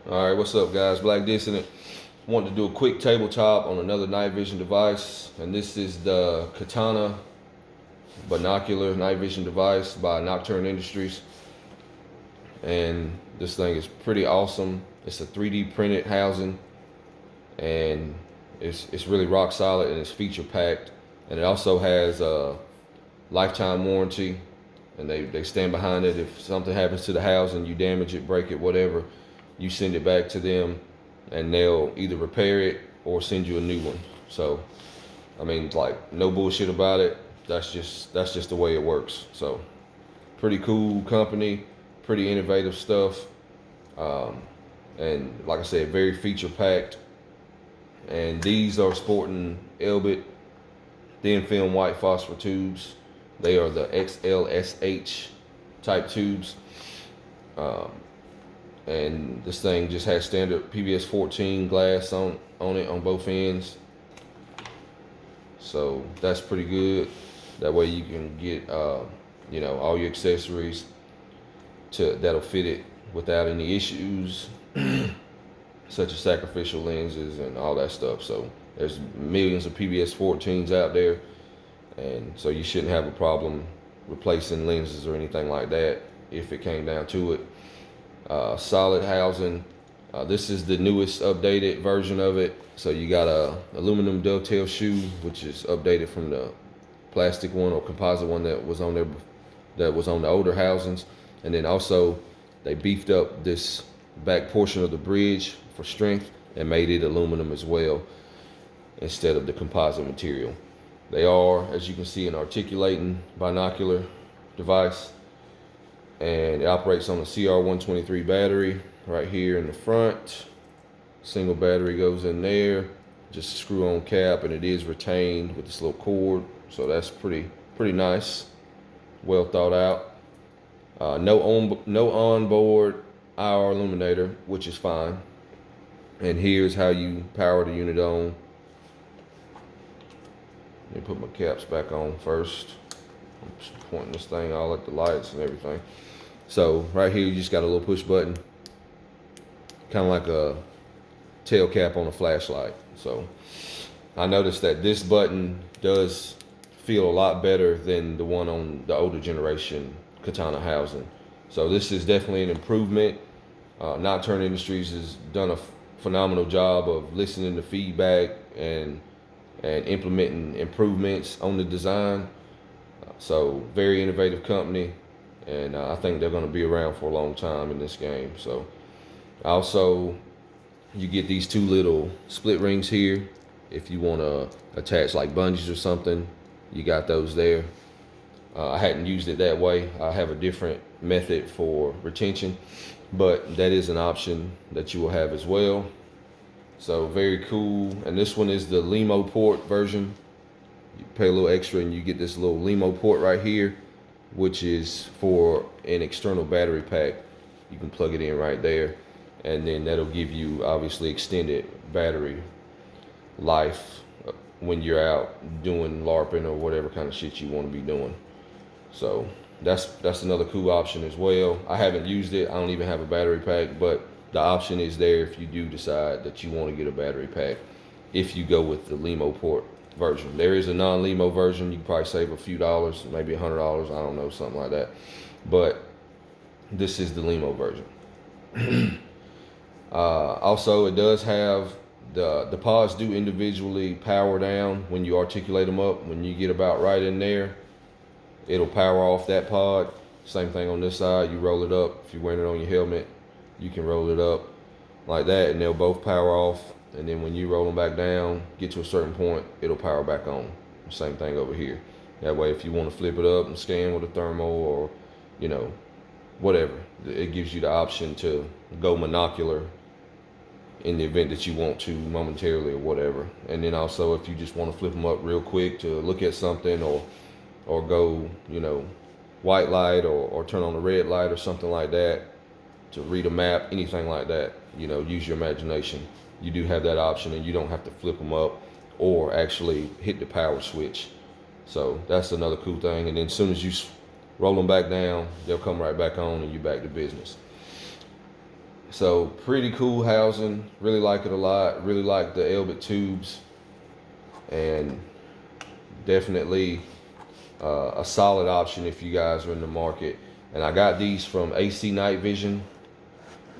All right, what's up, guys? Black Dissonant. Want to do a quick tabletop on another night vision device, and this is the Katana binocular night vision device by Nocturn Industries. And this thing is pretty awesome. It's a 3D printed housing, and it's really rock solid, and it's feature packed. And it also has a lifetime warranty, and they stand behind it. If something happens to the housing, you damage it, break it, whatever, you send it back to them, and they'll either repair it or send you a new one. So, I mean, like, no bullshit about it. That's just the way it works. So, pretty cool company, pretty innovative stuff, and like I said, very feature packed. And these are sporting Elbit thin film white phosphor tubes. They are the XLSH type tubes. And this thing just has standard PBS 14 glass on it on both ends. So that's pretty good. That way you can get all your accessories that'll fit it without any issues, such as sacrificial lenses and all that stuff. So there's millions of PBS 14s out there, and so you shouldn't have a problem replacing lenses or anything like that if it came down to it. Solid housing. This is the newest updated version of it. So you got a aluminum dovetail shoe, which is updated from the plastic one or composite one that was on there, that was on the older housings. And then also they beefed up this back portion of the bridge for strength and made it aluminum as well instead of the composite material. They are, as you can see, an articulating binocular device, and it operates on a CR123 battery right here in the front. Single battery goes in there, just a screw on cap, and it is retained with this little cord, so that's pretty nice, well thought out. No onboard IR illuminator, which is fine. And here's how you power the unit on. Let me put my caps back on first. I'm just pointing this thing all at the lights and everything. So right here, you just got a little push button, kind of like a tail cap on a flashlight. So I noticed that this button does feel a lot better than the one on the older generation Katana housing. So this is definitely an improvement. Nocturn Industries has done a phenomenal job of listening to feedback and implementing improvements on the design. So very innovative company, and I think they're going to be around for a long time in this game. So also, you get these two little split rings here. If you want to attach like bungees or something, you got those there. I hadn't used it that way. I have a different method for retention, but that is an option that you will have as well. So very cool. And this one is the Limo port version. You pay a little extra and you get this little Limo port right here, which is for an external battery pack. You can plug it in right there, and then that'll give you obviously extended battery life when you're out doing LARPing or whatever kind of shit you want to be doing. So that's another cool option as well. I haven't used it. I don't even have a battery pack, but the option is there if you do decide that you want to get a battery pack, if you go with the Limo port version. There is a non-Limo version. You can probably save a few dollars, maybe $100, I don't know, something like that. But this is the Limo version. Also, it does have the pods do individually power down when you articulate them up. When you get about right in there, it'll power off that pod. Same thing on this side. You roll it up. If you're wearing it on your helmet, you can roll it up like that, and they'll both power off. And then when you roll them back down, get to a certain point, it'll power back on. Same thing over here. That way, if you want to flip it up and scan with a thermal or, whatever, it gives you the option to go monocular in the event that you want to momentarily or whatever. And then also, if you just want to flip them up real quick to look at something or go, white light or turn on the red light or something like that to read a map, anything like that, use your imagination. You do have that option, and you don't have to flip them up or actually hit the power switch. So that's another cool thing. And then as soon as you roll them back down, they'll come right back on and you back to business. So pretty cool housing. Really like it a lot. Really like the Elbit tubes, and definitely a solid option if you guys are in the market. And I got these from ACnightvision,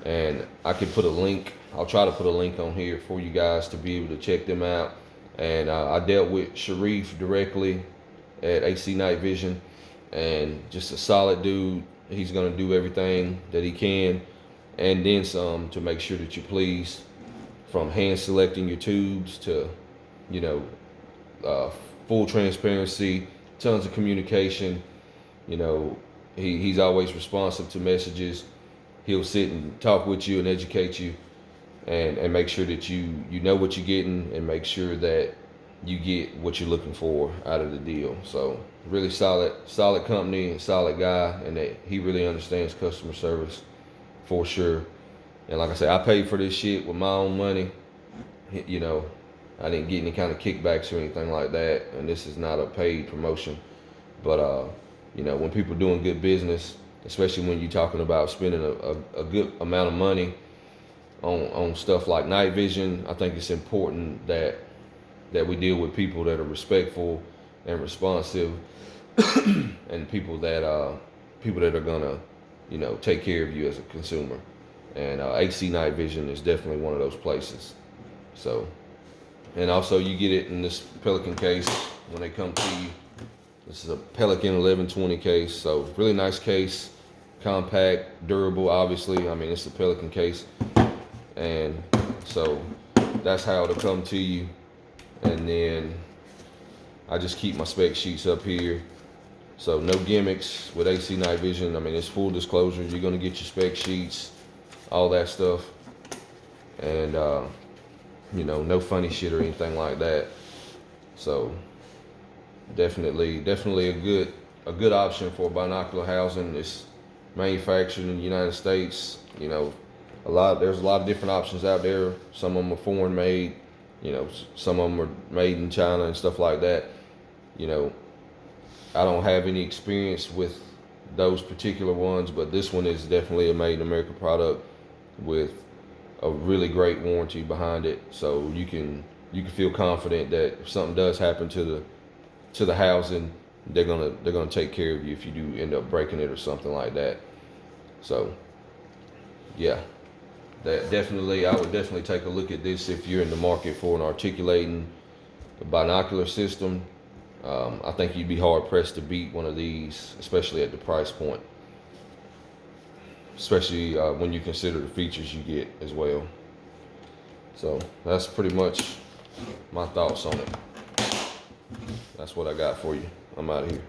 and I can put a link. I'll try to put a link on here for you guys to be able to check them out. And I dealt with Sharif directly at ACnightvision, and just a solid dude. He's gonna do everything that he can, and then some, to make sure that you're pleased, from hand selecting your tubes to, you know, full transparency, tons of communication. You know, he's always responsive to messages. He'll sit and talk with you and educate you, and make sure that you know what you're getting, and make sure that you get what you're looking for out of the deal. So really solid company and solid guy, and that he really understands customer service for sure. And like I said, I paid for this shit with my own money. You know, I didn't get any kind of kickbacks or anything like that, and this is not a paid promotion. But you know, when people doing good business, especially when you're talking about spending a good amount of money on stuff like night vision, I think it's important that we deal with people that are respectful and responsive, and people that are gonna, you know, take care of you as a consumer. And ACnightvision is definitely one of those places. So, and also you get it in this Pelican case when they come to you. This is a Pelican 1120 case, so really nice case, compact, durable. Obviously, I mean, it's a Pelican case, and so that's how it'll come to you. And then I just keep my spec sheets up here. So no gimmicks with ACnightvision. I mean, it's full disclosure. You're gonna get your spec sheets, all that stuff, and you know, no funny shit or anything like that. So definitely a good option for binocular housing. It's manufactured in the United States. You know, there's a lot of different options out there. Some of them are foreign made. You know, some of them are made in China and stuff like that. You know, I don't have any experience with those particular ones, but this one is definitely a made in America product with a really great warranty behind it. So you can feel confident that if something does happen to the housing, they're gonna take care of you if you do end up breaking it or something like that. So yeah, I would definitely take a look at this if you're in the market for an articulating binocular system. I think you'd be hard pressed to beat one of these, especially at the price point, especially when you consider the features you get as well. So that's pretty much my thoughts on it. That's what I got for you. I'm out of here.